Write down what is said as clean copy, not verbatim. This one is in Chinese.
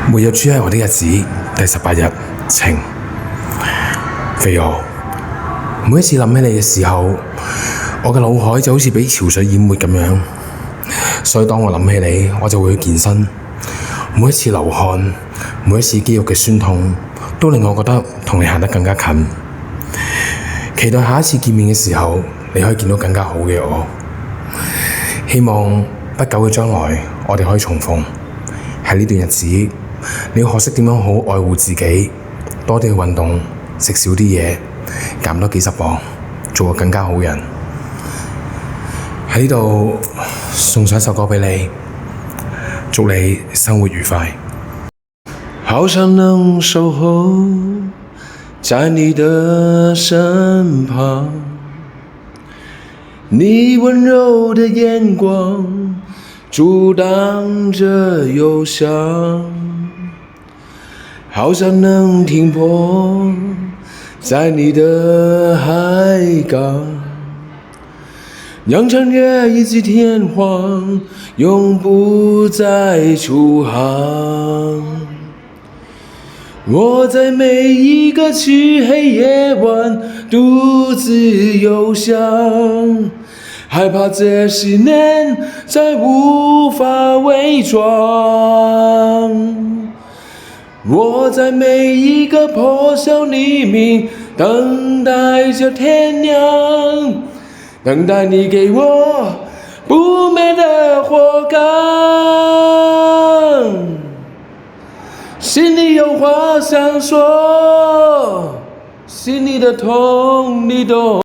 沒有豬喺我的日子第18日，晴。肥鵝，每一次諗起你嘅時候，我嘅腦海就好似被潮水淹沒咁樣，所以當我諗起你，我就會去健身。每一次流汗，每一次肌肉嘅酸痛，都令我覺得同你行得更加近。期待下一次見面嘅時候，你可以見到更加好嘅我。希望不久嘅將來，我哋可以重逢。喺呢段日子，你要學識點樣好愛護自己，多啲去運動，食少啲嘢，減多幾十磅，做個更加好人。喺呢度送上一首歌畀你，祝你生活愉快。好想能守候在你的身旁，你溫柔的眼光阻擋着憂傷，好想能停泊在你的海港，讓穿越一季天荒永不再出航。我在每一個漆黑夜晚獨自憂傷，害怕這思念再無法偽裝。我在每一個破曉黎明等待着天亮，等待你給我不滅的火光。心裡有話想說，心裡的痛你懂。